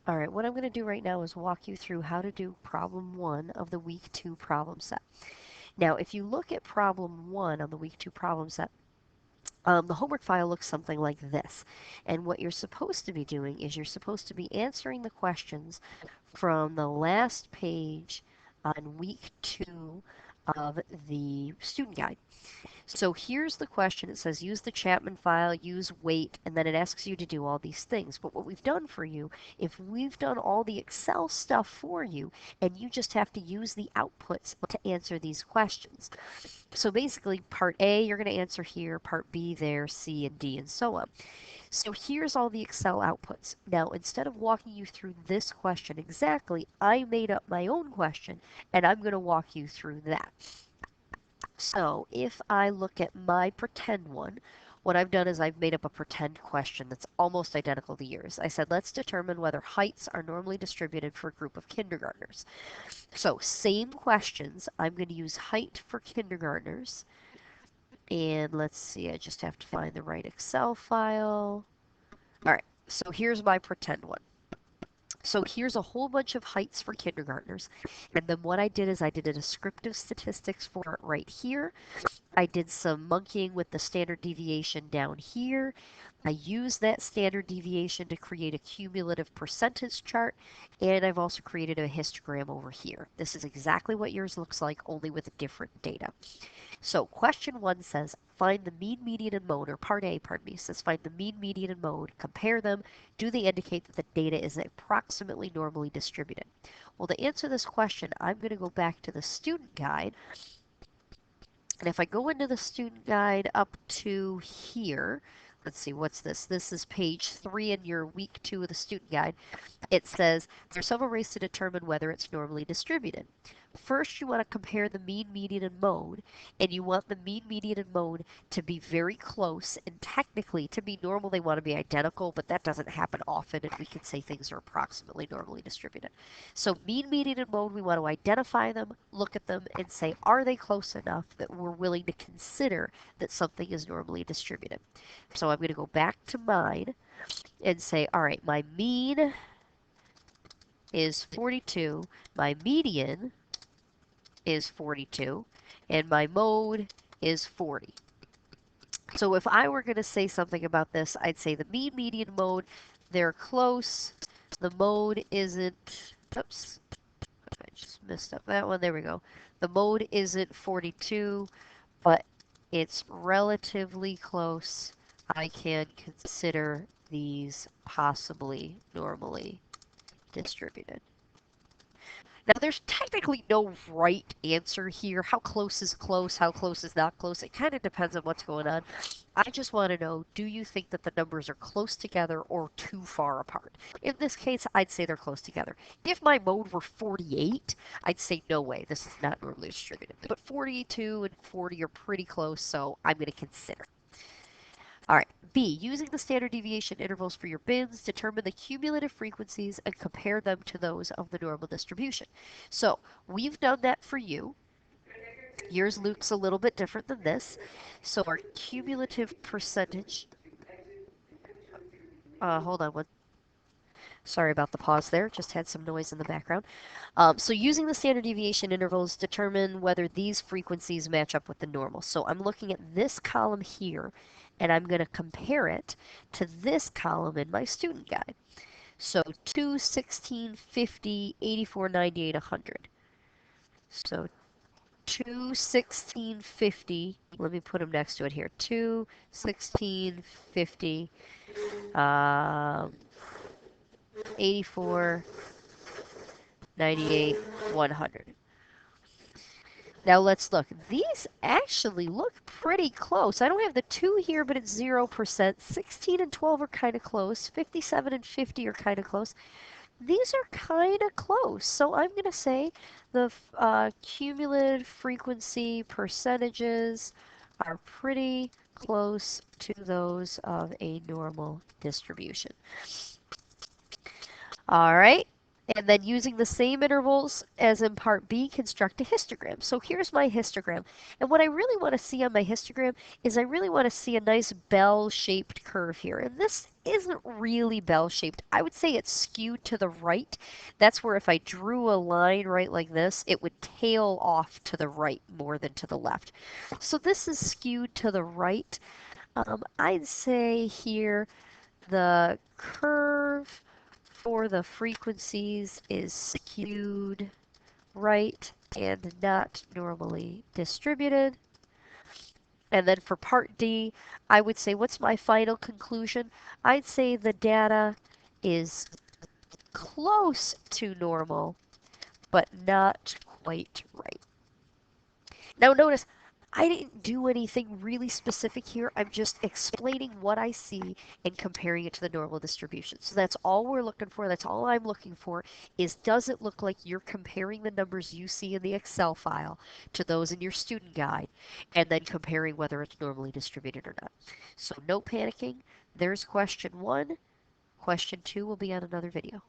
All right, what I'm going to do right now is walk you through how to do problem 1 of the week 2 problem set. Now, if you look at problem 1 on the week 2 problem set, the homework file looks something like this. And what you're supposed to be doing is you're supposed to be answering the questions from the last page on week 2 of the student guide. So here's the question. It says use the Chapman file, use weight, and then it asks you to do all these things. But what we've done for you, if we've done all the Excel stuff for you, and you just have to use the outputs to answer these questions. So basically, part A, you're going to answer here, part B there, C and D, and so on. So here's all the Excel outputs. Now, instead of walking you through this question exactly, I made up my own question, and I'm going to walk you through that. So if I look at my pretend one, what I've done is I've made up a pretend question that's almost identical to yours. I said, let's determine whether heights are normally distributed for a group of kindergartners. So same questions. I'm going to use height for kindergartners. And let's see, I just have to find the right Excel file. All right, so here's my pretend one. So here's a whole bunch of heights for kindergartners. And then what I did is I did a descriptive statistics for it right here. I did some monkeying with the standard deviation down here. I used that standard deviation to create a cumulative percentage chart, and I've also created a histogram over here. This is exactly what yours looks like, only with different data. So question 1 says, find the mean, median, and mode, or part A, pardon me, says find the mean, median, and mode, compare them, do they indicate that the data is approximately normally distributed? Well, to answer this question, I'm going to go back to the student guide, and if I go into the student guide up to here, let's see, what's this? This is page 3 in your week 2 of the student guide. It says there are several ways to determine whether it's normally distributed. First, you want to compare the mean, median, and mode, and you want the mean, median, and mode to be very close, and technically, to be normal, they want to be identical, but that doesn't happen often, and we can say things are approximately normally distributed. So mean, median, and mode, we want to identify them, look at them, and say, are they close enough that we're willing to consider that something is normally distributed? So I'm going to go back to mine and say, all right, my mean is 42, my median is 42, and my mode is 40. So if I were going to say something about this, I'd say the mean, median, mode, they're close. The mode isn't, oops, I just messed up that one. There we go. The mode isn't 42, but it's relatively close. I can consider these possibly normally distributed. Now, there's technically no right answer here. How close is close? How close is not close? It kind of depends on what's going on. I just want to know, do you think that the numbers are close together or too far apart? In this case, I'd say they're close together. If my mode were 48, I'd say no way, this is not normally distributed. But 42 and 40 are pretty close, so I'm going to consider. All right, B, using the standard deviation intervals for your bins, determine the cumulative frequencies and compare them to those of the normal distribution. So we've done that for you. Yours looks a little bit different than this. So our cumulative percentage, hold on one. Sorry about the pause there, just had some noise in the background. So using the standard deviation intervals, determine whether these frequencies match up with the normal. So I'm looking at this column here, and I'm going to compare it to this column in my student guide. So 2, 16, 50, 84, 98, 100. So 2, 16, 50, let me put them next to it here. 2, 16, 50, 84, 98, 100. Now let's look. These actually look pretty close. I don't have the 2 here, but it's 0%. 16 and 12 are kind of close. 57 and 50 are kind of close. These are kind of close. So I'm going to say the cumulative frequency percentages are pretty close to those of a normal distribution. All right. And then using the same intervals as in part B, construct a histogram. So here's my histogram. And what I really want to see on my histogram is I really want to see a nice bell-shaped curve here. And this isn't really bell-shaped. I would say it's skewed to the right. That's where if I drew a line right like this, it would tail off to the right more than to the left. So this is skewed to the right. I'd say here the curve for the frequencies is skewed right and not normally distributed. And then for part D, I would say, what's my final conclusion? I'd say the data is close to normal, but not quite right. Now notice, I didn't do anything really specific here. I'm just explaining what I see and comparing it to the normal distribution. So that's all we're looking for. That's all I'm looking for is, does it look like you're comparing the numbers you see in the Excel file to those in your student guide, and then comparing whether it's normally distributed or not. So no panicking. There's question 1. Question 2 will be on another video.